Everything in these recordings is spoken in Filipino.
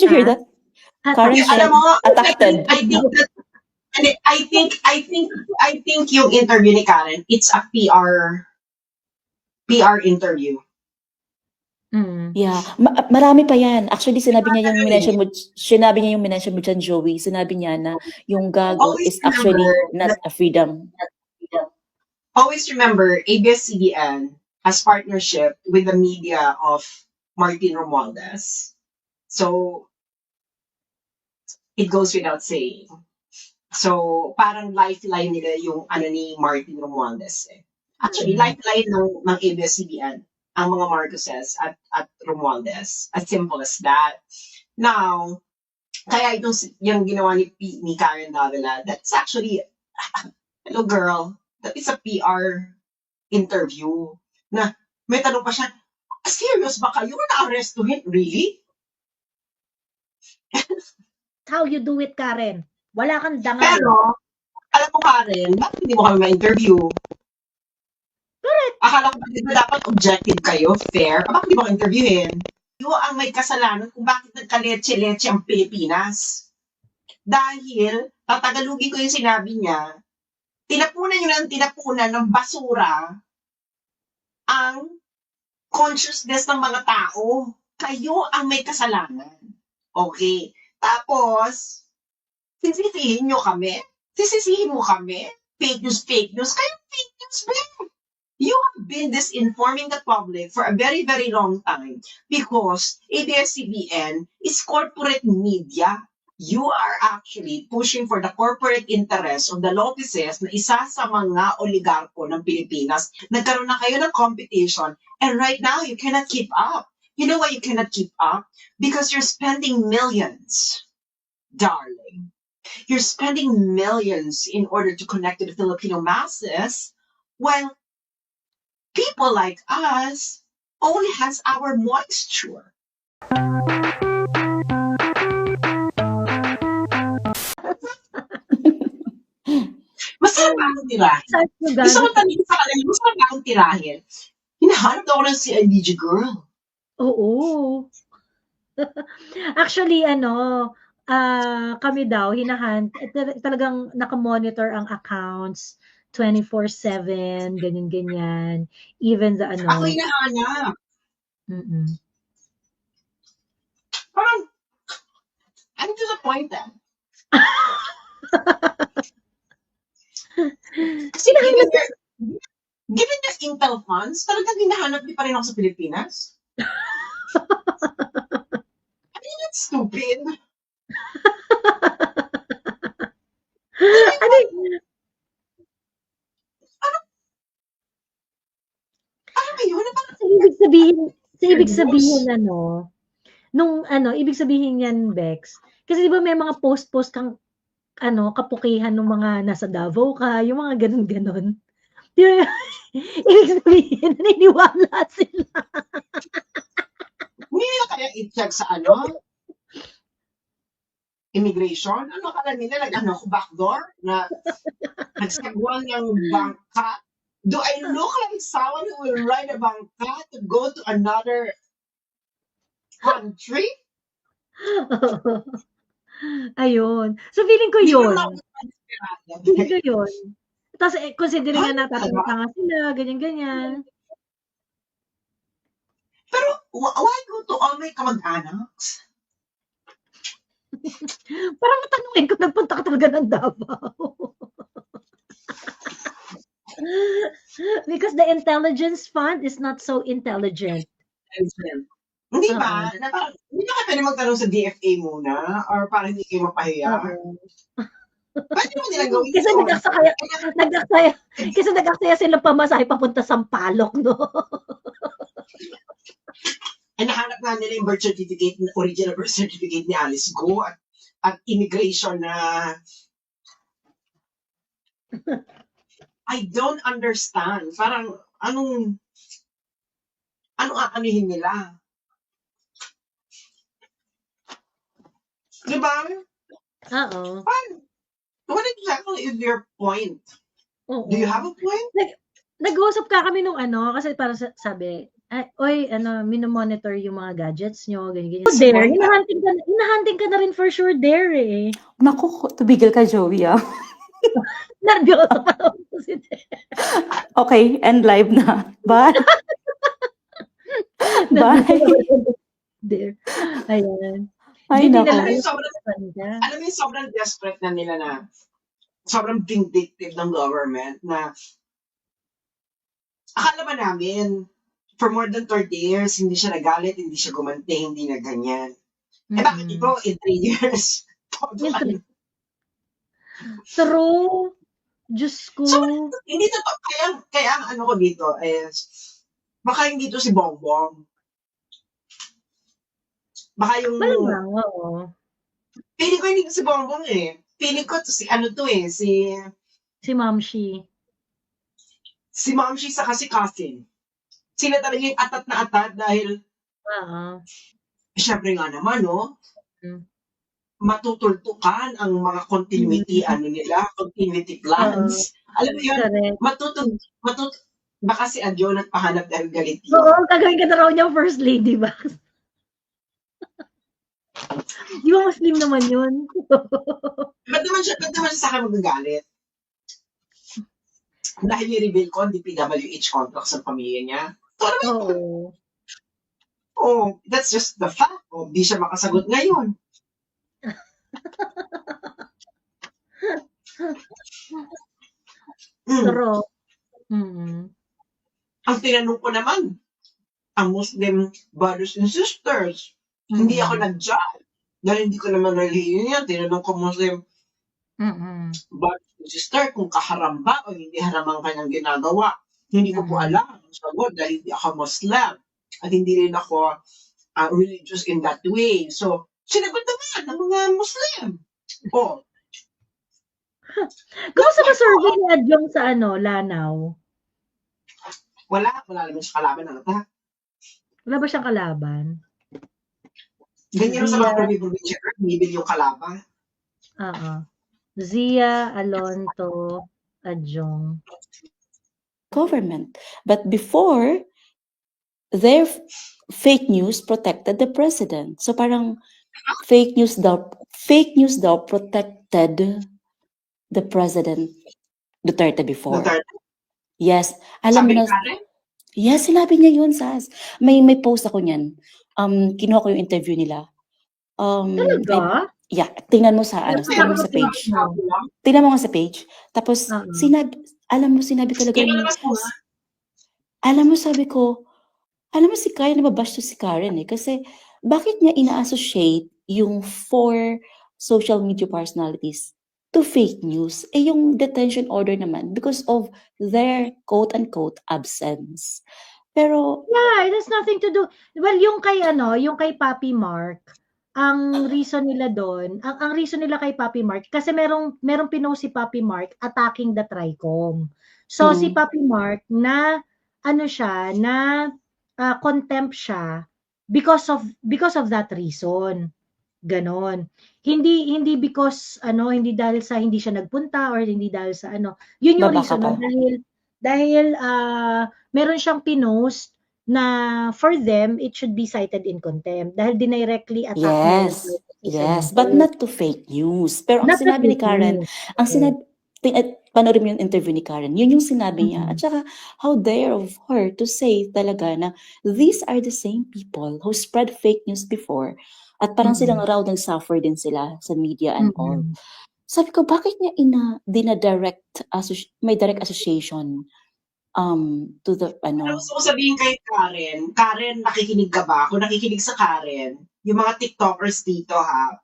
Did you hear that? Karen said, Alam mo, affected. I think yung interview ni Karen, it's a PR interview. Yeah, marami pa yan. Actually, sinabi niya yung minention mo dyan, Joey. Sinabi niya na yung gago Always is actually remember not a freedom. Always remember, ABS-CBN has partnership with the media of Martin Romualdez. So, it goes without saying. So, parang lifeline nila yung ni Martin Romualdez. Actually, lifeline ng ABS-CBN ang mga Marcoses at Romualdez. As simple as that. Now, kaya yung ginawa ni Karen Davila, that's actually, hello girl, that is a PR interview. Na may tanong pa siya, serious ba kayo na arrestuhin? Really? How you do it, Karen? Wala kang dangal. Pero, alam mo Karen, bakit hindi mo kami ma-interview? Correct. Akala ko ba dapat objective kayo, fair? Bakit hindi mo interviewin? Yung ang may kasalanan kung bakit nagkaletse-letse ang Pilipinas. Dahil, tatagalugin ko yung sinabi niya, tinapunan ng basura ang consciousness ng mga tao. Kayo ang may kasalanan. Okay. Tapos, sisisihin nyo kami? Sisisihin mo kami? Fake news. Kayo fake news ba? You have been disinforming the public for a very, very long time because ABS-CBN is corporate media. You are actually pushing for the corporate interests of the Lopezes na isa sa mga oligarko ng Pilipinas. Nagkaroon na kayo ng competition and right now you cannot keep up. You know why you cannot keep up? Because you're spending millions, darling. You're spending millions in order to connect to the Filipino masses while people like us only has our moisture. Masarap ba akong tirahin? Gusto ko tanongin sa kanila, masarap ba akong tirahin? Hinahanap ako ng CIDG girl. Oo. Actually, kami daw, talagang nakamonitor ang accounts 24/7, ganyan-ganyan. Even the Ako hinahanap. Parang, I'm disappointed. Kasi given the Intel funds, talagang hinahanap niyo pa rin ako sa Pilipinas? I mean, that's stupid. Ibig sabihin ibig sabihin yan, Bex. Kasi di ba may mga post kang kapukihan ng mga nasa Davao ka, yung mga ganun-ganon. Di ba? Ibig sabihin, naniniwala sila. Hindi nila kaya i-check sa immigration? Ano kala nila? Backdoor? Na nagsagwal ng bangka? Do I look like someone who will ride a bangka to go to another country? Ayun. So, feeling ko yun. Tapos, considering nga natatanga sila, ganyan-ganyan. Pero, why go to all my kamag-anaks? Parang matanungin ko, nagpunta ka talaga ng Davao. Because the intelligence fund is not so intelligent. Hindi ba? Hindi na kayo pwede magtanong sa DFA muna or para hindi kayo mapahiya? Pwede mo nilang gawin kasi nag-aksaya silang pamasahe papunta Sampaloc, no? Ay, nahanap nga nila yung original birth certificate ni Alice Go at immigration na I don't understand. Parang, anong aanihin nila? Diba? Oo. What exactly is your point? Do you have a point? Nag-uusap ka kami nung kasi para sabi, Oy, mino-monitor yung mga gadgets nyo, ganyan, Kasi There, wala. hinahunting ka na rin for sure there eh. Naku, tumigil ka, Joey, ah. Nervyoso pa ako si There. Okay, end live na. Bye. Bye. There. Ayan. Ay, Hindi Alam mo naku. yung sobrang, alam mo yung sobrang desperate na nila na sobrang vindictive ng government na akala ba namin for more than 30 years, hindi siya nagalit, hindi siya gumanti, hindi na ganyan. Eh bakit ito in 3 years? Todo In ano. True. Diyos ko. So, hindi to, kaya ang ano ko dito is, baka hindi to si Bongbong. Baka yung, Malamang, oo. feeling ko hindi to si Bongbong eh. Feeling ko to si, ano to eh, si Si Momshi saka si Cousin. Sila talaga yung atat na atat dahil, Oo. syempre nga naman, no, Mm. matutultukan ang mga continuity, continuity plans. Alam mo yun, Correct. baka si Adjo nagpahanap dahil galit yun. Oo, gagawin ka na raw niyang first lady ba? Di ba Muslim naman yun? Ba't naman siya sa akin magagalit? Dahil ni-reveal ko ang DPWH contract sa pamilya niya. Oo. Oh, that's just the fact. Oh, di siya makasagot ngayon. True. Mm. Ang tinanong ko naman, ang Muslim brothers and sisters, hindi ako nag-judge. Dahil hindi ko naman relihiyon yan. Tinanong ko Muslim brothers and sisters kung kaharam ba o hindi haram ang kanyang ginagawa. Hindi ko po alam ang sagot dahil hindi ako Muslim. At hindi rin ako religious in that way. So, sinagot naman ng mga Muslim. Oh, Kumusta ba survey ni Adjong sa Lanao? wala naman siya kalaban. Ano ta? Wala ba siyang kalaban? Ganyan sa mga probinsya, binibil yung kalaban. Oo. Zia Alonto Adjong. Government. But before, their fake news protected the president. So parang fake news daw protected the president Duterte before. Yes. Alam mo na, yes, sinabi niya yun, Sas. May post ako niyan. Kinuha ko yung interview nila. Talaga? Yeah, tingnan mo sa tingnan mo sa page. Tingnan mo nga sa page. Tapos sinabi talaga niya. Alam mo, sabi ko, si Karen, nababash to si Karen eh. Kasi bakit niya ina-associate yung 4 social media personalities to fake news? Eh yung detention order naman because of their quote-unquote absence. Pero yeah, it has nothing to do. Well, yung kay Papi Mark, ang reason nila doon, ang reason nila kay Papi Mark, kasi merong pinost si Papi Mark attacking the TRICOM. So, si Papi Mark na, contempt siya because of that reason. Ganon. Hindi because, hindi dahil sa hindi siya nagpunta or hindi dahil sa Yun yung reason. Dahil meron siyang pinost na for them, it should be cited in contempt dahil directly attack Yes, but not to fake news. Pero ang sinabi ni Karen, panoorin mo yung interview ni Karen, yun yung sinabi niya. At saka, how dare of her to say talaga na these are the same people who spread fake news before at parang silang raw nag-suffer din sila sa media and all. Sabi ko, bakit niya may direct association to the Gusto ko sabihin kay Karen, nakikinig ka ba? Kung nakikinig sa Karen, yung mga TikTokers dito ha,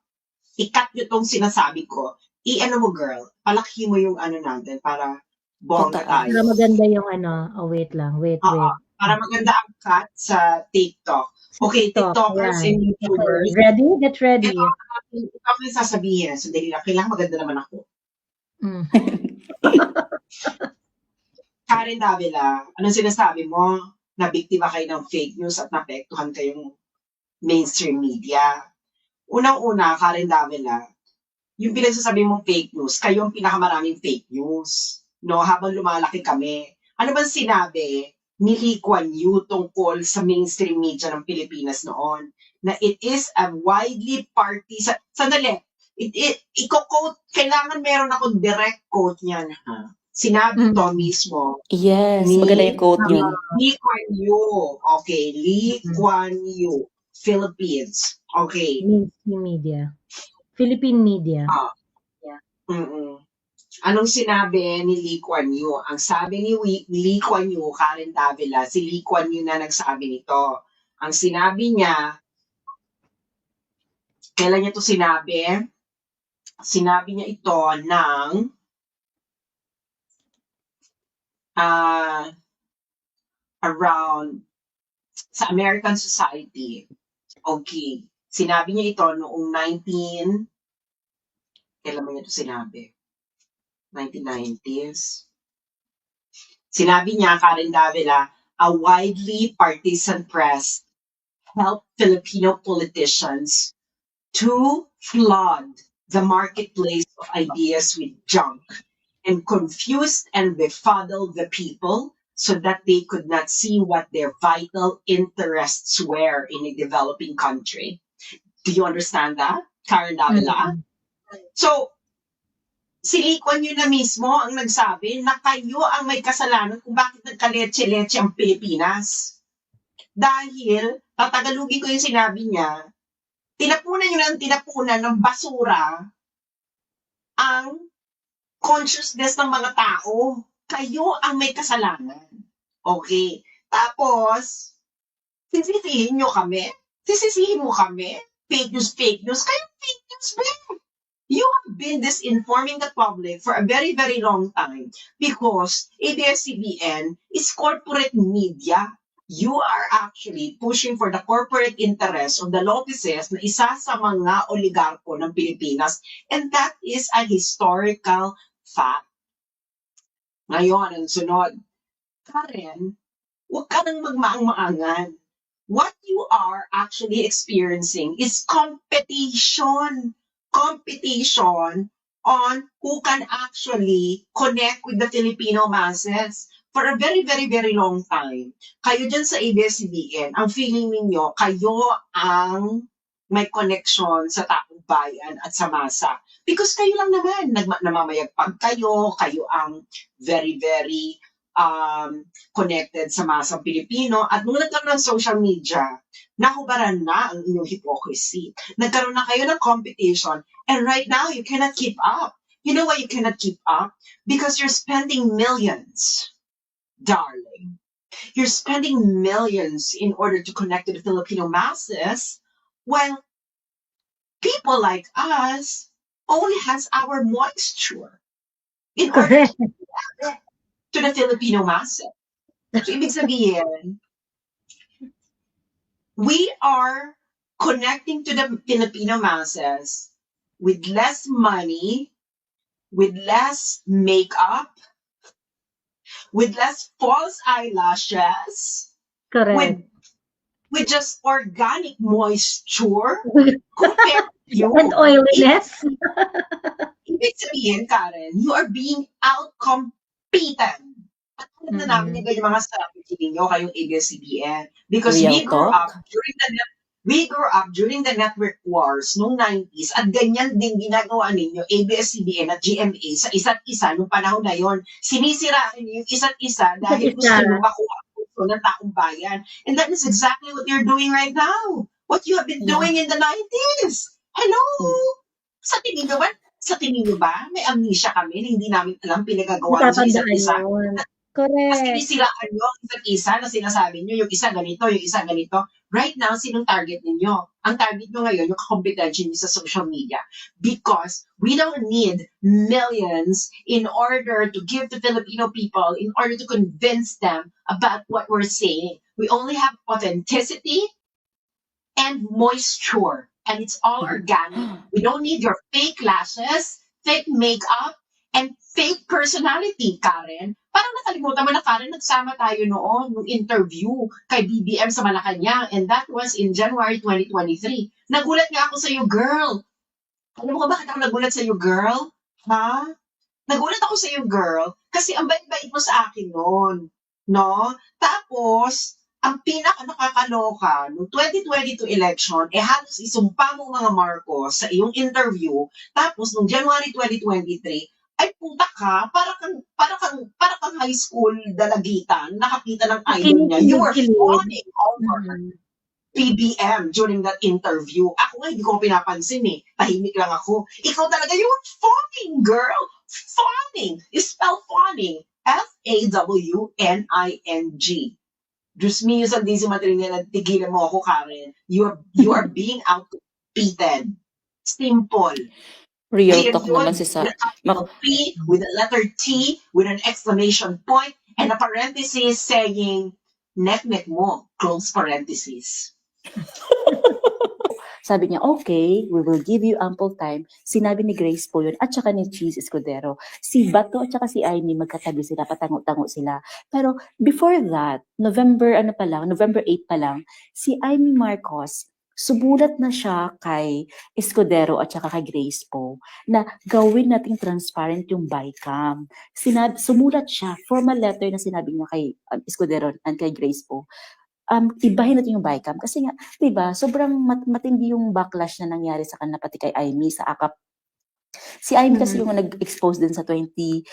i-cut nyo tong sinasabi ko. I-ano mo girl, palaki mo yung natin para bongga tayo. Para maganda yung wait lang. Para maganda ang cut sa TikTok. Okay, TikTokers and YouTubers. Ready? Get ready. Ito ako yung sasabihin. Sandali lang, kailangan maganda naman ako. Karen Davila, anong sinasabi mo? Na biktima kayo ng fake news at naapektuhan kayong mainstream media. Unang-una, Karen Davila, yung pinagsasabi mong fake news, kayo ang pinakamaraming fake news. No, habang lumalaki kami. Ano bang sinabi ni Lee Kuan Yew tungkol sa mainstream media ng Pilipinas noon, na it is a widely sandali, i-quote, kailangan meron akong direct quote niyan, ha? Sinabi to mismo Yes, ni maganda yung quote yun. Lee Kuan Yew. Okay, Lee Kuan Yew, Philippines. Okay. Mainstream media. Philippine media. Anong sinabi ni Lee Kuan Yew? Ang sabi ni Lee Kuan Yew, Karen Davila, si Lee Kuan Yew na nagsabi nito. Ang sinabi niya, kailan niya ito sinabi? Sinabi niya ito ng around sa American Society. Okay. Sinabi niya ito noong kailan mo niya ito sinabi? 1990s. Sinabi niya, Karen Davila, a widely partisan press helped Filipino politicians to flood the marketplace of ideas with junk and confused and befuddled the people so that they could not see what their vital interests were in a developing country. Do you understand that, Karen Davila? So, si Lee Kuan Yew na mismo ang nagsabi na kayo ang may kasalanan kung bakit nagkaletse-letse ang Pilipinas. Dahil, tatagalugin ko yung sinabi niya, tinapunan ng basura ang consciousness ng mga tao. Kayo ang may kasalanan. Okay. Tapos, sisisihin nyo kami? Sisisihin mo kami? Fake news. Kayo fake news ba? You have been disinforming the public for a very, very long time because ABS-CBN is corporate media. You are actually pushing for the corporate interests of the Lopezes na isa sa mga oligarko ng Pilipinas, and that is a historical fact. Ngayon, ang sunod, Karen, huwag ka nang magmaang-maangan. What you are actually experiencing is competition on who can actually connect with the Filipino masses. For a very, very, very long time, kayo dyan sa ABS-CBN, ang feeling ninyo, kayo ang may connection sa taong bayan at sa masa. Because kayo lang naman, namamayagpag kayo ang very, very connected sa masang Pilipino. At nung nagkaroon ng social media, nahubaran na ang inyong hypocrisy. Nagkaroon na kayo ng competition, and right now, you cannot keep up. You know why you cannot keep up? Because you're spending millions, darling. You're spending millions in order to connect to the Filipino masses, while people like us only has our moisture in order to connect to the Filipino masses. So, ibig sabihin, we are connecting to the Filipino masses with less money, with less makeup, with less false eyelashes, Correct. with just organic moisture compared to you. And oiliness. Ibig sabihin, Karen, you are being outcompeted. At alam na namin yung mga strategy ninyo, kayong ABS-CBN. Because we grew up during the network wars noong 90s, at ganyan din ginagawa ninyo, ABS-CBN at GMA, sa isa't isa noong panahon na yon. Sinisiraan niyo yung isa't isa dahil gusto nyo makuha ang puso ng taong bayan. And that is exactly what you're doing right now. What you have been doing in the 90s. Hello! Sa tingin nyo ba, may amnesia kami na hindi namin alam pinagagawa sa isa't isa? Correct. Mas sinisiraan nyo ang isa't isa na sinasabi nyo, yung isa ganito, yung isa ganito. Right now, sinong target ninyo? Ang target nyo ngayon, yung competence nyo sa social media. Because we don't need millions in order to give to Filipino people, in order to convince them about what we're saying. We only have authenticity and moisture. And it's all organic. We don't need your fake lashes, fake makeup, and fake personality, Karen. Parang nakalimutan mo na, Karen, nagsama tayo noon nung interview kay BBM sa Malacanang, and that was in January 2023. Nagulat nga ako sa iyo, girl. Alam mo ba bakit ako nagulat sa iyo, girl? Ha? Nagulat ako sa iyo, girl, kasi ang bait-bait mo sa akin noon. no? Tapos, ang pinaka nakakaloka, noong 2022 election, halos isumpa mo mga Marcos sa iyong interview, tapos noong January 2023, ay puta ka, para kang high school dalagitan, nakakita ng idol niya. You were fawning over PBM during that interview. Ako nga, hindi ko pinapansin eh. Tahimik lang ako. Ikaw talaga, you were fawning, girl! Fawning! You spell fawning. F-A-W-N-I-N-G. Diyos mio, Santísima Trinidad, tigilan mo ako, Karen. You are being outcompeted. Simple. Real talk naman si Sa. With a capital P, with a letter T, with an exclamation point, and a parenthesis saying, nek-nek mo, close parenthesis. Sabi niya, okay, we will give you ample time. Sinabi ni Grace po yun, at saka ni Cheese Escudero. Si Bato at saka si Amy, magkatabi sila, patango-tango sila. Pero before that, November 8 pa lang, si Amy Marcos, subulat na siya kay Escudero at saka kay Grace po na gawin nating transparent yung BICAM. Sumulat siya, formal letter na sinabi niya kay Escudero at kay Grace po. Ibahin natin yung BICAM kasi nga, 'di ba, sobrang matindi yung backlash na nangyari sa kanila pati kay Amy sa AKAP. Si Amy kasi yung nag-expose din sa 26.7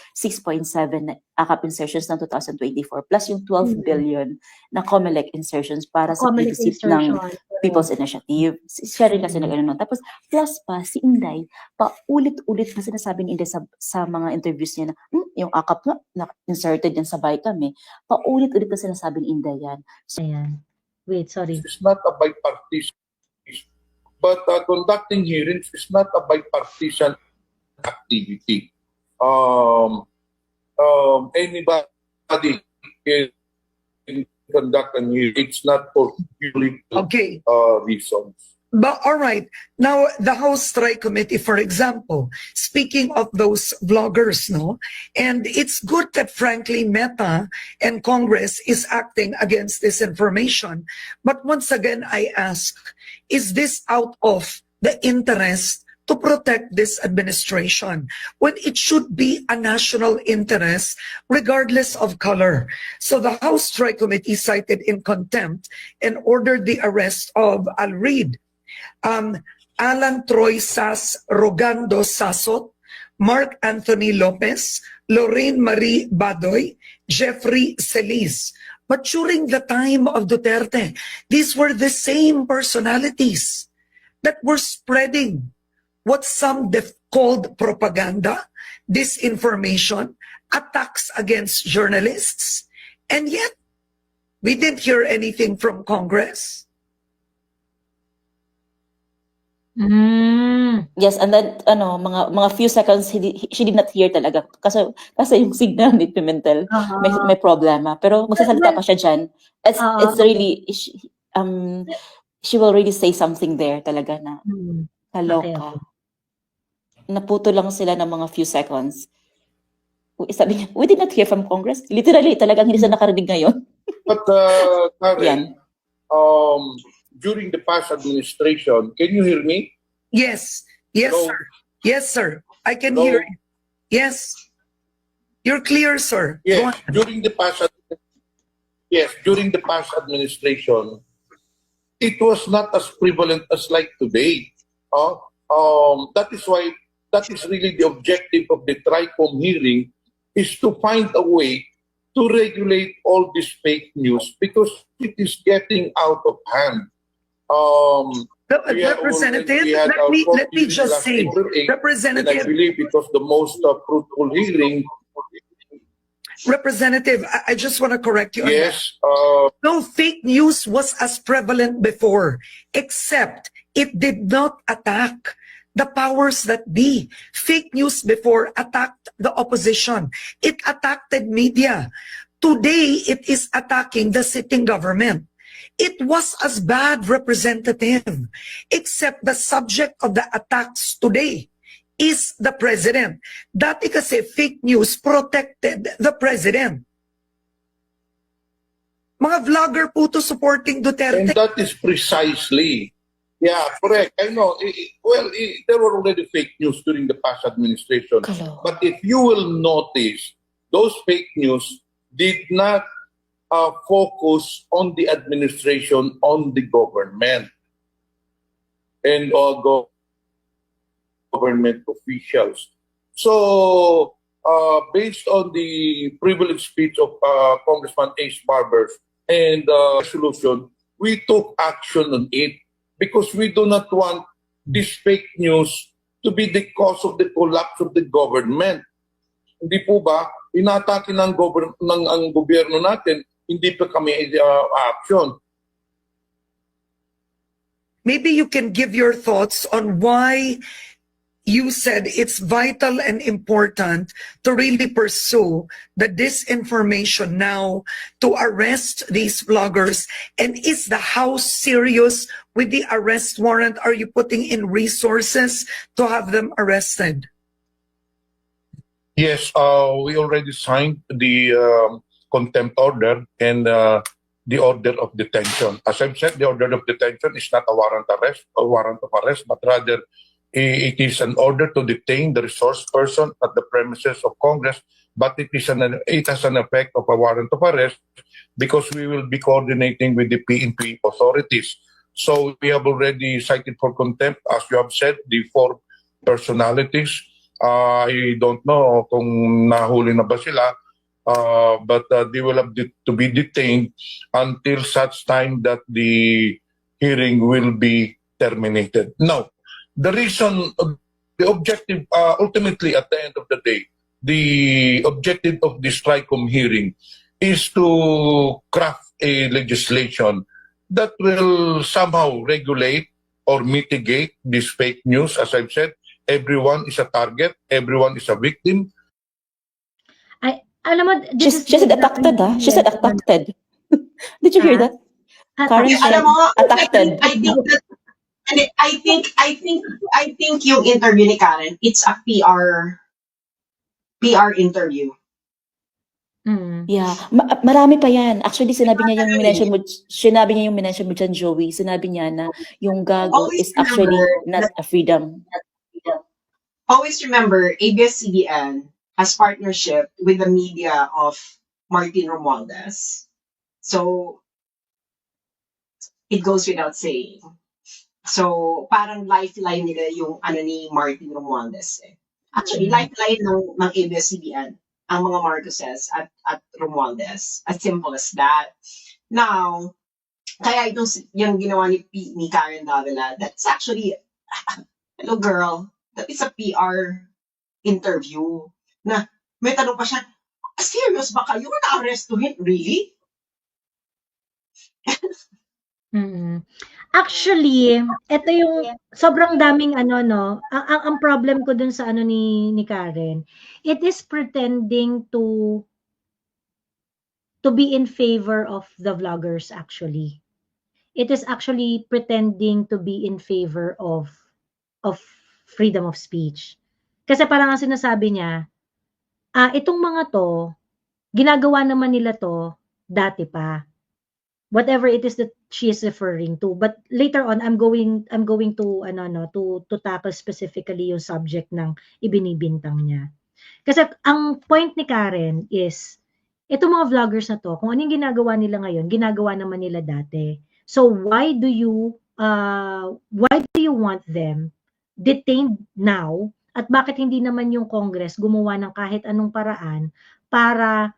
na AKAP insertions ng 2024 plus yung 12 billion na COMELEC insertions para sa PDC ng People's Initiative. Siya rin kasi nag-ano. Tapos plus pa si Inday, paulit-ulit na sinasabi ni Inday sa mga interviews niya na yung AKAP na inserted yan sa BICAM eh. Paulit-ulit na sinasabi ni Inday yan. So, ayan. Wait, sorry. It's not a bipartisan. But conducting hearings is not a bipartisan activity. Anybody can conduct a hearing. It's not for political reasons. But all right, now the House Strike Committee, for example, speaking of those vloggers, no, and it's good that frankly Meta and Congress is acting against disinformation. But once again, I ask, is this out of the interest to protect this administration when it should be a national interest regardless of color? So the House Strike Committee cited in contempt and ordered the arrest of, I'll read, Alan Troy Rogando Sasot, Mark Anthony Lopez, Lorraine Marie Badoy, Jeffrey Celis. But during the time of Duterte, these were the same personalities that were spreading what some called propaganda, disinformation, attacks against journalists. And yet, we didn't hear anything from Congress. Yes, and then mga few seconds she did not hear talaga kasi yung signal ni Pimentel may problema, pero magsasalita pa siya diyan. It's really she will really say something there talaga na kaloka. Naputo lang sila ng mga few seconds. Sabi niya, we did not hear from Congress. Literally, talagang hindi sila nakarinig ngayon. But Karen, during the past administration, can you hear me? Yes. Yes, Hello? sir. Yes, sir. I can Hello? hear you. Yes. You're clear, sir. Go Yes, on. during the past administration, it was not as prevalent as like today. That is really the objective of the TRICOM hearing, is to find a way to regulate all this fake news because it is getting out of hand. Representative, let me just say, Representative, and I believe it was the most fruitful hearing. Representative, I just want to correct you. on that. Yes, No fake news was as prevalent before, except it did not attack the powers that be. Fake news before attacked the opposition. It attacked media. Today, it is attacking the sitting government. It was as bad, Representative, except the subject of the attacks today is the president. Dati kasi fake news protected the president. Mga vlogger po to supporting Duterte. and that is precisely, yeah, correct. I know. There were already fake news during the past administration. Kaloka. But if you will notice, those fake news did not focus on the administration, on the government, and government officials. So, based on the privileged speech of Congressman Ace Barbers and resolution, we took action on it because we do not want this fake news to be the cause of the collapse of the government. Hindi po ba, inatake ng ang gobyerno natin, hindi pa kami action. Maybe you can give your thoughts on why you said it's vital and important to really pursue the disinformation now, to arrest these vloggers. And is the House serious with the arrest warrant? Are you putting in resources to have them arrested? Yes, we already signed the contempt order and the order of detention. As I've said, the order of detention is not a warrant of arrest, but rather it is an order to detain the resource person at the premises of Congress, but it has an effect of a warrant of arrest because we will be coordinating with the PNP authorities. So we have already cited for contempt, as you have said, the 4 personalities. I don't know kung nahuli na ba sila, but they will have to be detained until such time that the hearing will be terminated. Now, the reason, the objective, ultimately at the end of the day, the objective of this TRICOM hearing is to craft a legislation that will somehow regulate or mitigate this fake news. As I've said, everyone is a target, everyone is a victim. Alam mo, She said abducted, ah. She said abducted. Did you hear that? Karen Yeah, said alam mo, abducted. I think yung interview ni Karen, it's a PR interview. Yeah, marami pa yan. Actually, sinabi niya yung minention mo dyan, Joey. Sinabi niya na yung gago Always is actually remember not a freedom. Always remember, ABS-CBN has partnership with the media of Martin Romualdez. So, it goes without saying. So, parang lifeline nila yung ni Martin Romualdez. Actually, lifeline ng ABS-CBN ang mga Marcoses at Romualdez. As simple as that. Now, kaya yung ginawa ni Karen Davila, that's actually, hello girl, that is a PR interview. Na may tanong pa siya, serious ba kayo na arrestuhin? Really? Actually, ito yung sobrang daming ang problem ko dun sa ni Karen. It is pretending to be in favor of the vloggers actually. It is actually pretending to be in favor of freedom of speech. Kasi parang ang sinasabi niya, itong mga to, ginagawa naman nila to dati pa. Whatever it is that she is referring to, but later on I'm going to to tackle specifically yung subject ng ibinibintang niya. Kasi ang point ni Karen is itong mga vloggers na to, kung anong ginagawa nila ngayon, ginagawa naman nila dati. So why do you want them detained now? At bakit hindi naman yung Congress gumawa ng kahit anong paraan para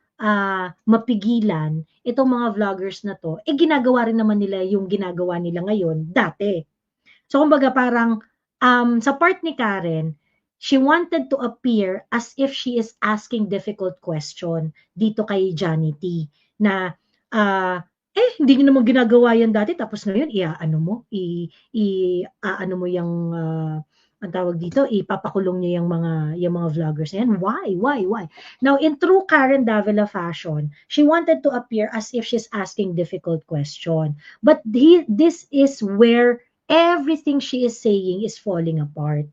mapigilan itong mga vloggers na to, ginagawa rin naman nila yung ginagawa nila ngayon dati. So kumbaga parang sa part ni Karen, she wanted to appear as if she is asking difficult question dito kay Johnny T na hindi niyo naman ginagawa yan dati tapos ngayon ano mo yung ang tawag dito, ipapakulong niya yung mga vloggers yan. Why? Now, in true Karen Davila fashion, she wanted to appear as if she's asking difficult question. But this is where everything she is saying is falling apart.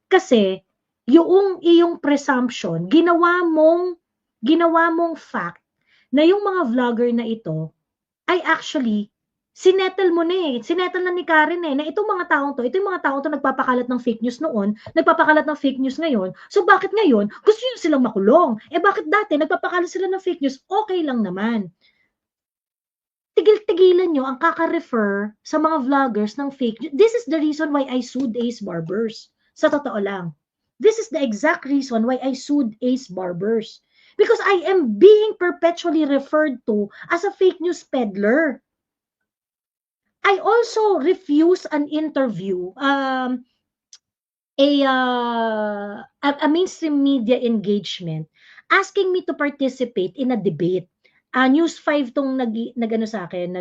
Kasi, yung iyong presumption, ginawa mong fact na yung mga vlogger na ito ay actually sinettle mo na sinettle na ni Karen na itong mga taong to nagpapakalat ng fake news noon, nagpapakalat ng fake news ngayon, so bakit ngayon gusto nyo silang makulong? Bakit dati nagpapakalat sila ng fake news, okay lang naman. tigil-tigilan nyo ang kaka-refer sa mga vloggers ng fake news. This is the reason why I sued Ace Barbers. Sa totoo lang. This is the exact reason why I sued Ace Barbers. Because I am being perpetually referred to as a fake news peddler. I also refuse an interview, a mainstream media engagement asking me to participate in a debate. News 5 tong nag-ano sa akin,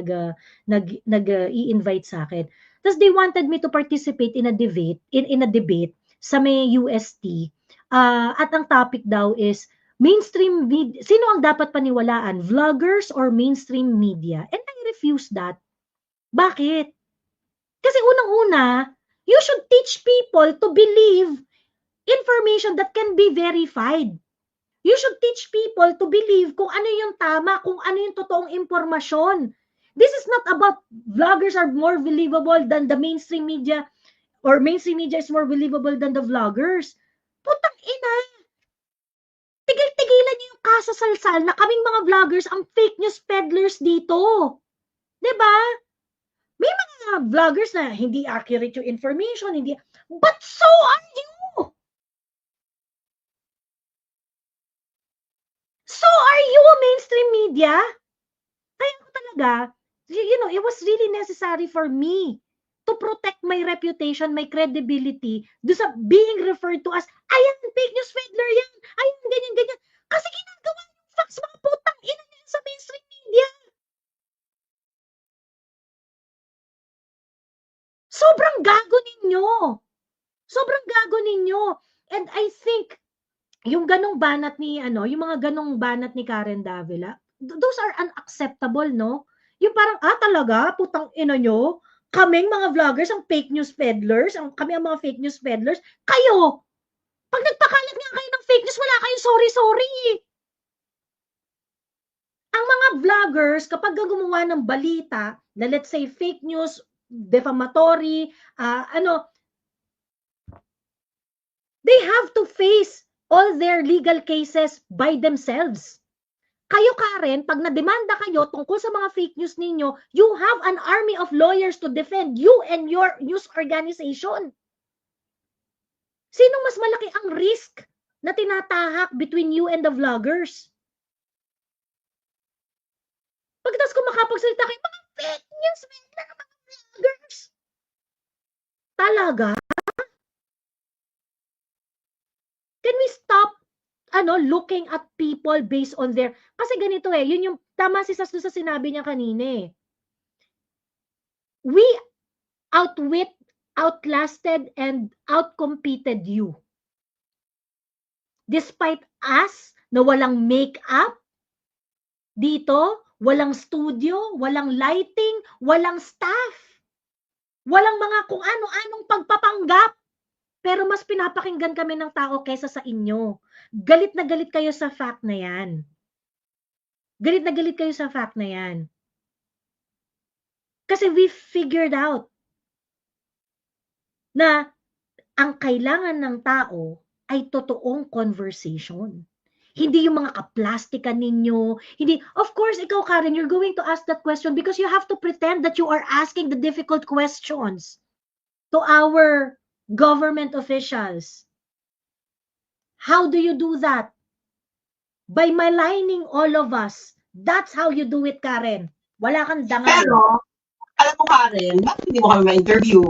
i-invite sa akin. Tapos they wanted me to participate in a debate, in a debate sa may UST. At ang topic daw is mainstream media. Sino ang dapat paniwalaan? Vloggers or mainstream media? And I refuse that. Bakit? Kasi unang-una, you should teach people to believe information that can be verified. You should teach people to believe kung ano yung tama, kung ano yung totoong impormasyon. This is not about vloggers are more believable than the mainstream media or mainstream media is more believable than the vloggers. Putang ina! Tigil-tigilan niyo yung kasasalsal na kaming mga vloggers ang fake news peddlers dito. 'Di ba? May mga vloggers na hindi accurate yung information, hindi. But so are you! So are you, mainstream media? Kaya ko talaga, you know, it was really necessary for me to protect my reputation, my credibility, do sa being referred to as, ayan, fake news peddler yan, ayan, ganyan. Kasi ginagawa yung facts, mga putang ina yan sa mainstream media. Sobrang gago ninyo. Sobrang gago ninyo. And I think, yung ganong banat ni, yung mga ganong banat ni Karen Davila, those are unacceptable, no? Yung parang, talaga, putang ina nyo, kaming mga vloggers, ang fake news peddlers, kami ang mga fake news peddlers, kayo, pag nagpakalat nga kayo ng fake news, wala kayong sorry. Ang mga vloggers, kapag gumawa ng balita, na let's say fake news, defamatory, they have to face all their legal cases by themselves. Kayo, Karen, pag nademanda kayo tungkol sa mga fake news ninyo, you have an army of lawyers to defend you and your news organization. Sino mas malaki ang risk na tinatahak between you and the vloggers? Pagkatapos kung makapagsalita kayo, mga fake news, mga vloggers. Talaga? Can we stop looking at people based on their, kasi ganito yun yung, tama si Sas sa sinabi niya kanina We outlasted, and outcompeted you. Despite us, na walang make-up dito, walang studio, walang lighting, walang staff, walang mga kung ano-anong pagpapanggap. Pero mas pinapakinggan kami ng tao kaysa sa inyo. Galit na galit kayo sa fact na yan. Galit na galit kayo sa fact na yan. Kasi we figured out na ang kailangan ng tao ay totoong conversation. Hindi yung mga kaplastikan ninyo. Hindi. Of course, ikaw, Karen, you're going to ask that question because you have to pretend that you are asking the difficult questions to our government officials. How do you do that? By maligning all of us. That's how you do it, Karen. Wala kang dangal. Pero, alam mo, Karen, bakit hindi mo kami ma-interview?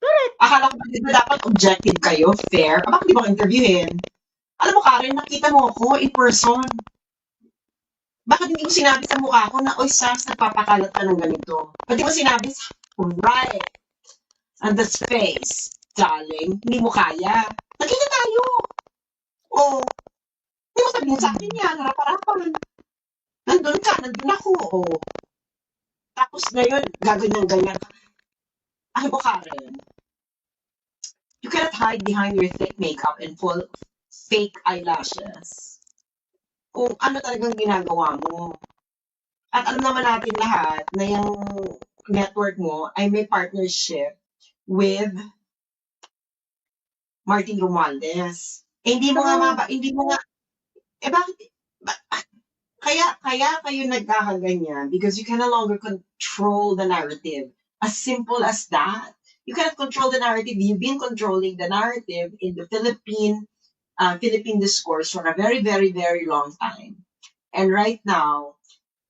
Correct. Akala ko dapat objective kayo, fair. Bakit hindi mo interviewin? Alam mo, Karen, nakita mo ako in person. Bakit hindi mo sinabi sa mukha ko na, oy, Sas, nagpapakalat ka ng ganito? Ba't di mo sinabi, right, on the space, darling, hindi mo kaya. Nakita tayo. O, hindi mo sabihin sa akin yan, harap-harapan. Nandun ka, nandun ako. O. Tapos ngayon, gaganyan-ganyan ka. Alam mo, Karen, you cannot hide behind your thick makeup and full fake eyelashes. Kung ano talagang ginagawa mo. At alam naman natin lahat na yung network mo ay may partnership with Martin Romualdez. Hindi mo nga, bakit, Kaya kayo nagkakaganyan because you can no longer control the narrative. As simple as that. You cannot control the narrative. You've been controlling the narrative in the Philippine discourse for a very, very, very long time. And right now,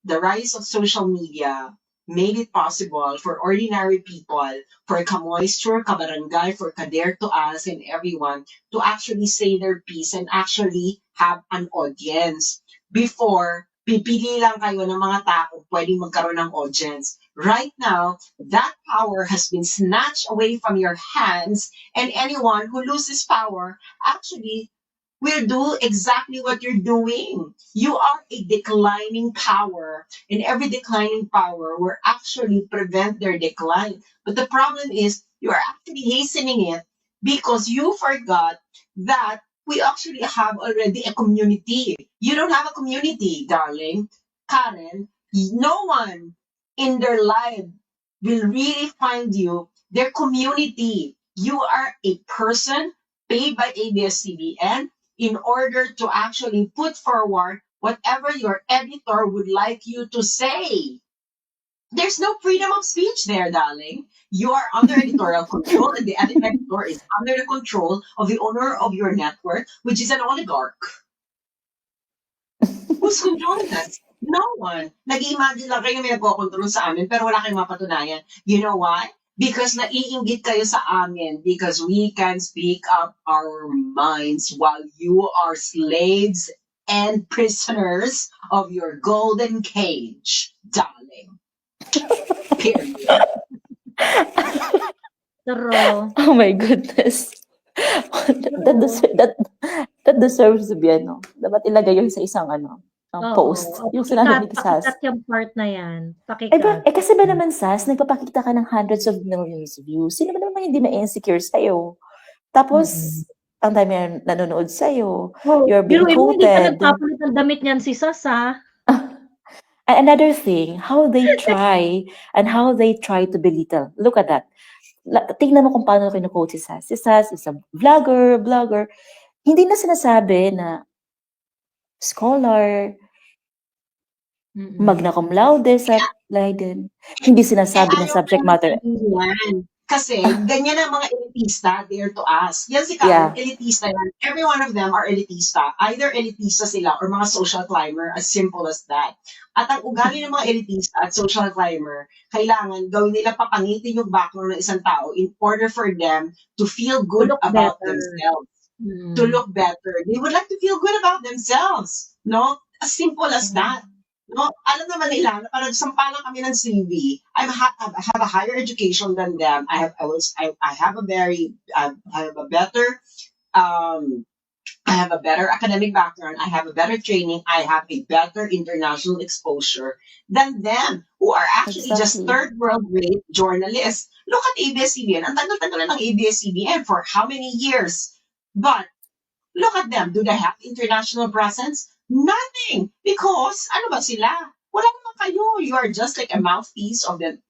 the rise of social media made it possible for ordinary people, for Kamoisture, Kabarangay, for Kader to us and everyone to actually say their piece and actually have an audience. Before, pipili lang kayo ng mga tao pwedeng magkaroon ng audience. Right now, that power has been snatched away from your hands, and anyone who loses power actually will do exactly what you're doing. You are a declining power, and every declining power will actually prevent their decline. But the problem is you are actually hastening it because you forgot that we actually have already a community. You don't have a community, darling. Karen, no one in their life will really find you their community. You are a person paid by ABS-CBN in order to actually put forward whatever your editor would like you to say. There's no freedom of speech there, darling. You are under editorial control, and the editor is under the control of the owner of your network, which is an oligarch. Who's controlling us? No one. Nag-imagine lang kayo may nagko-control sa amin, pero wala kayong mapatunayan. You know why? Because naiinggit kayo sa amin, because we can speak up our minds while you are slaves and prisoners of your golden cage, darling. Period. True. Oh my goodness. That deserves to be dapat ilagay yun sa isang post. Yung sinabi ni Sas. Pakikat yung part na yan. Kasi ba naman, Sas, nagpapakita ka ng hundreds of millions of views. Sino ba naman hindi ma-insecure sa'yo? Tapos, ang dami nanonood sa'yo. You're being Hindi pa quoted. nagpapalit ng damit niyan si Sas, ha? Another thing, how they try to belittle. Look at that. Tingnan mo kung paano kinu-quote si Sas. Si Sas is a blogger. Hindi na sinasabi na scholar, magna cum laude sa Leiden. Hindi sinasabi na subject matter. Kasi ganyan ang mga elitista there to us. Yan si Karen, elitista yan. Every one of them are elitista. Either elitista sila or mga social climber, as simple as that. At ang ugali ng mga elitista at social climber, kailangan gawin nila papangitin yung background ng isang tao in order for them to feel good about themselves. To look better. They would like to feel good about themselves. No? As simple as that. No, alam naman nila na parang sampalan kami ng CV. I have a higher education than them. I have a better academic background. I have a better training. I have a better international exposure than them, who are actually just third world grade journalists. Look at ABS-CBN. Ang tagal-tagal ng ABS-CBN for how many years? But look at them. Do they have international presence? Nothing, because ano ba sila? Wala naman kayo. You are just like a mouthpiece of an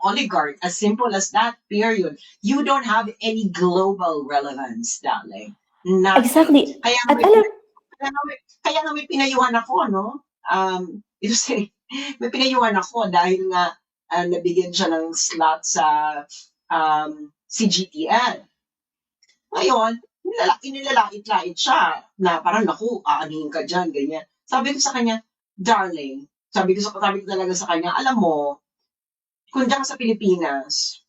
oligarch. As simple as that. Period. You don't have any global relevance, darling. Nothing. Exactly. Kaya nga may pinayuhan ako, no? May pinayuhan ako dahil nga nabigyan siya ng slot sa CGTN. Ngayon, nilalait-lait siya na parang naku, aanihin ka dyan, ganyan. Sabi ko sa kanya, darling, sabi ko talaga sa kanya, alam mo, kung dyan sa Pilipinas,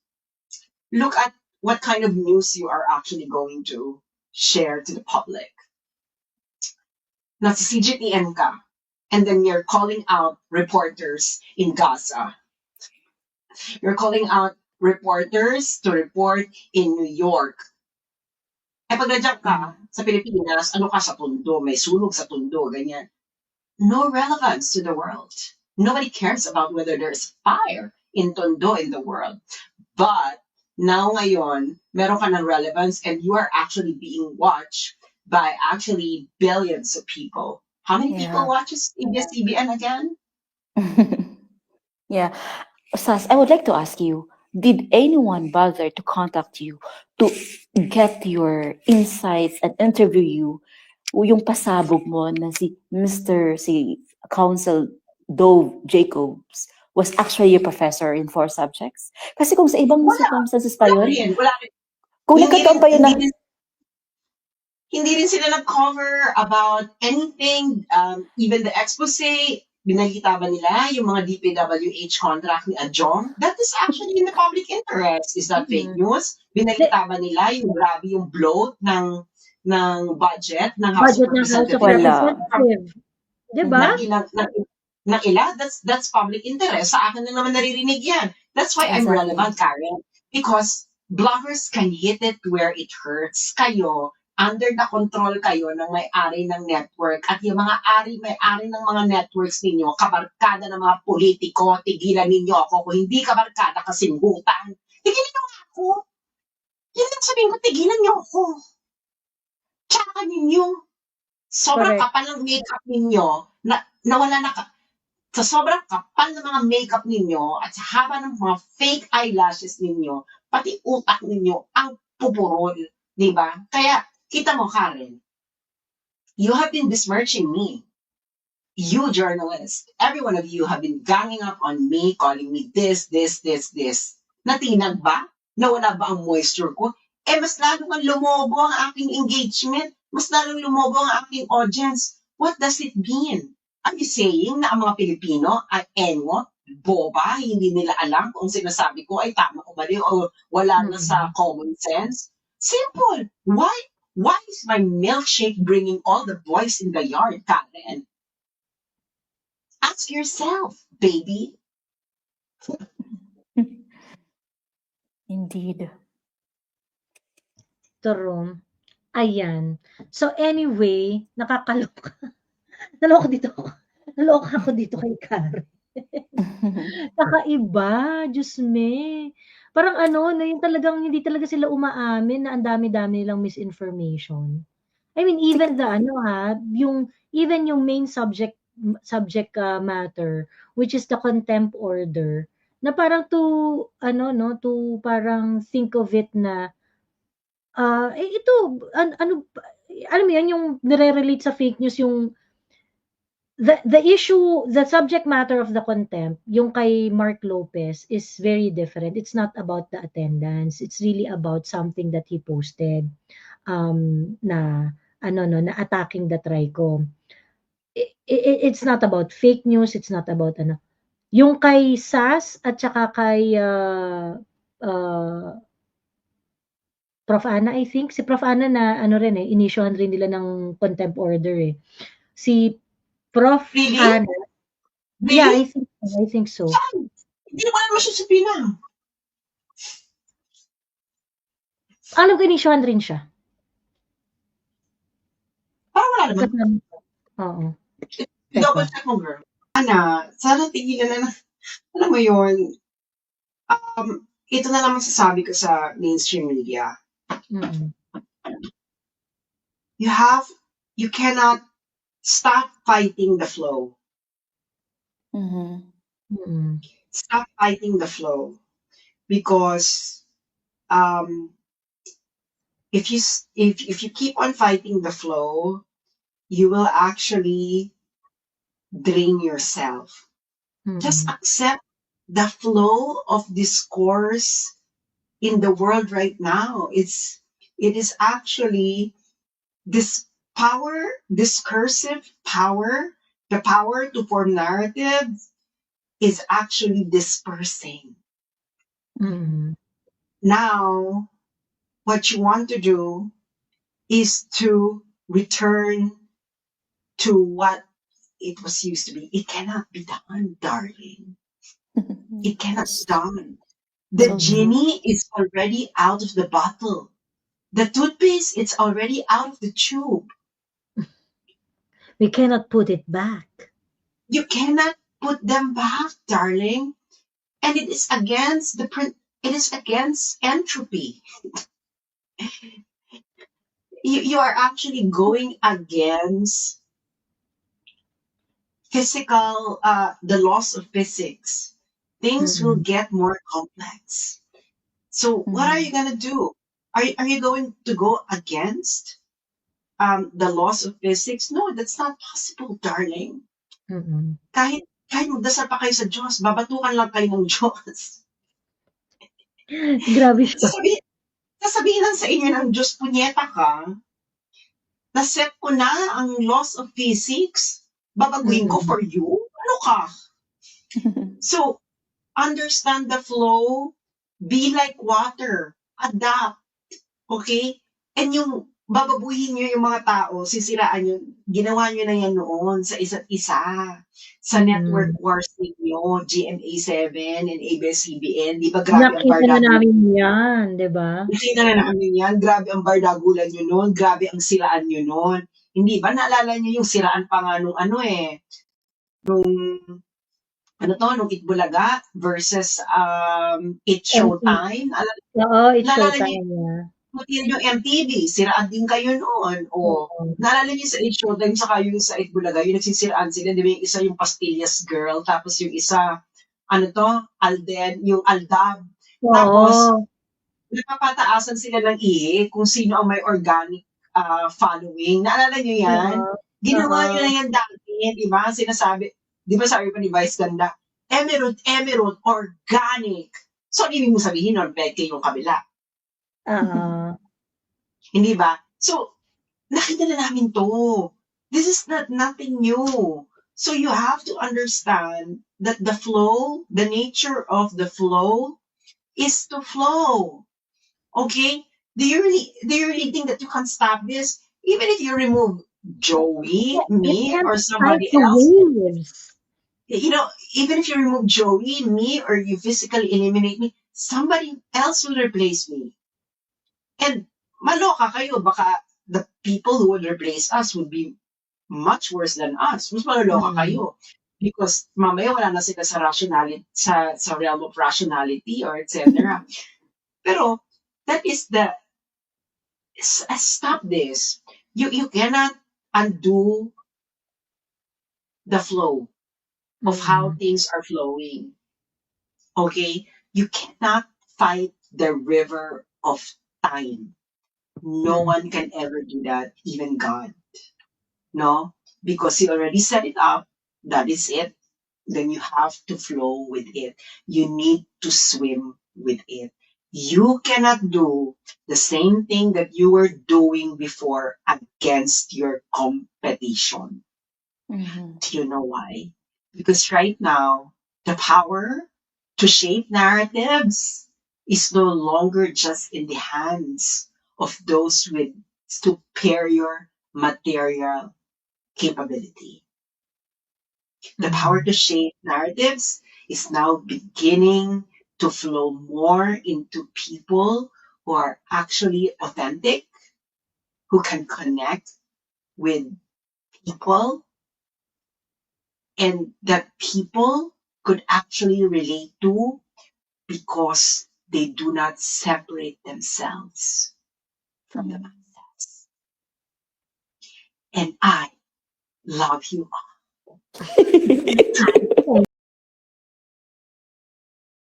look at what kind of news you are actually going to share to the public. Nasa CGTN ka, and then you're calling out reporters in Gaza. You're calling out reporters to report in New York. Pag nandiyan ka sa Pilipinas, ano ka sa Tondo, may sunog sa Tondo, ganyan. No relevance to the world. Nobody cares about whether there's fire in Tondo in the world. But now ngayon, meron ka ng relevance and you are actually being watched by actually billions of people. How many people watches ABS-CBN again? Yeah. Sas, I would like to ask you, did anyone bother to contact you to get your insights and interview you yung pasabog mo na si counsel Dove Jacobs was actually your professor in 4 subjects? Kasi kung sa ibang circumstances pa Wala yun, rin, wala rin. kung Hindi nagkataon pa yun na, hindi rin sila nag-cover about anything, even the expose, binalita ba nila yung mga DPWH contract ni Adjong? That is actually in the public interest. Is that fake news? Binalita ba nila yung grabe yung bloat ng budget ng House Budget of ng House of Representatives? Wala. Representatives. Diba? ng ila, that's public interest. Sa akin na naman naririnig yan. That's why I'm Exactly. relevant, Karen. Because bloggers can hit it where it hurts. Kayo, under the control kayo ng may-ari ng network at yung mga may-ari ng mga networks ninyo, kabarkada ng mga politiko, tigilan ninyo ako. Kung hindi kabarkada, kasimbutan, tigilan niyo ako. Yun ang sabihin ko, tigilan niyo ako. Tsaka ninyo. Sobrang Correct. kapal ng makeup ninyo, nawala na sa sobrang kapal ng mga makeup ninyo at sa haba ng mga fake eyelashes ninyo, pati utak ninyo ang pupurol, di ba? Kaya, kita mo, Karen, you have been besmirching me. You journalists, every one of you have been ganging up on me, calling me this. Natinag ba? Nawala ba ang moisture ko? Mas lalo kang lumobo ang aking engagement. Mas lalong lumobo ang aking audience. What does it mean? Are you saying na ang mga Pilipino ay engot, boba, hindi nila alam kung sinasabi ko ay tama o mali o wala na sa common sense? Simple. Why is my milkshake bringing all the boys in the yard, Karen? Ask yourself, baby. Indeed. True. Ayan. So anyway, nakakaloka. Naloka dito ako. Naloka ako dito kay Karen. Kakaiba, Diyos me. Parang na yung talagang hindi talaga sila umaamin na ang dami-dami nilang misinformation. I mean, even the even yung main subject matter, which is the contempt order, na parang to parang think of it na ito alam mo yan, yung nire-relate sa fake news, yung the issue, the subject matter of the contempt, yung kay Mark Lopez is very different. It's not about the attendance. It's really about something that he posted na attacking the TRICOM. It's not about fake news. It's not about yung kay SAS at saka kay Prof. Ana, I think. Si Prof. Ana na inisyuhan rin nila ng contempt order eh. Si Prof. Really? Ana. Really? Yeah, I think so. Saan? Hindi mo naman siya sa Pinang. Alam ko inisyuhan rin siya. Parang wala naman. Oo. Double check mo, girl. Ana, sana tigilan na. Alam mo yun, ito na naman sasabi ko sa mainstream media. You cannot stop fighting the flow. Stop fighting the flow. Because if you keep on fighting the flow, you will actually drain yourself. Just accept the flow of discourse in the world right now. It is actually this power, discursive power, the power to form narratives is actually dispersing. Now, what you want to do is to return to what it was used to be. It cannot be done, darling. It cannot be done. The genie is already out of the bottle. The toothpaste, it's already out of the tube. We cannot put it back. You cannot put them back, darling. And it is against it is against entropy. You are actually going against physical, the laws of physics. Things will get more complex. So what are you going to do? Are you going to go against the laws of physics? No, that's not possible, darling. Mm. Kahit magdasal pa kayo sa Diyos, babatukan lang kayo ng Diyos. Grabe siya. Sasabihin lang sa inyo ng Diyos, punyeta ka, na-set ko na ang laws of physics, babaguhin ko for you? Ano ka? So, understand the flow, be like water, adapt, okay? And yung bababuhin nyo yung mga tao, sisiraan nyo, ginawa nyo na yan noon sa isa't isa. Sa network wars ninyo, GMA7 and ABS-CBN, di ba grabe ang Nakita na bardagulan? namin yan, di ba? Nakita na namin yan, grabe ang bardagulan nyo noon, grabe ang siraan nyo noon. Hindi ba, naalala nyo yung siraan pa nga nung nung Itbulaga versus It's Showtime. Oo, it's Naalala showtime niya. yung MTV, siraan din kayo noon. O, naalala niyo sa It's Showtime, saka yung sa Itbulaga, yung nagsisiraan sila, di ba yung isa yung Pastillas Girl, tapos yung isa, Alden, yung Aldab. Tapos, Oo. napapataasan sila ng ihi kung sino ang may organic following. Naalala niyo yan? Ginawa niyo na yan dati, di ba? Sinasabi, di ba sabi pa ni Vice Ganda, Emerald, organic. So, ibig mo sabihin, Norbeke yung kabila. Hindi ba? So, nakita na namin to. This is nothing new. So, you have to understand that the flow, the nature of the flow is to flow. Okay? Do you really think that you can stop this? Even if you remove Joey, me, or somebody else, even if you remove Joey, me, or you physically eliminate me, somebody else will replace me. And maloka kayo, baka the people who would replace us would be much worse than us. Mas maloloka kayo. Because mamaya wala na sila sa rationality, sa realm of rationality or etc. Pero that is stop this. You cannot undo the flow of how things are flowing. Okay? You cannot fight the river of time. No one can ever do that, even God. No? Because He already set it up. That is it. Then you have to flow with it. You need to swim with it. You cannot do the same thing that you were doing before against your competition. Do you know why? Because right now, the power to shape narratives is no longer just in the hands of those with superior material capability. The power to shape narratives is now beginning to flow more into people who are actually authentic, who can connect with people, and that people could actually relate to because they do not separate themselves from the masses. And I love you all.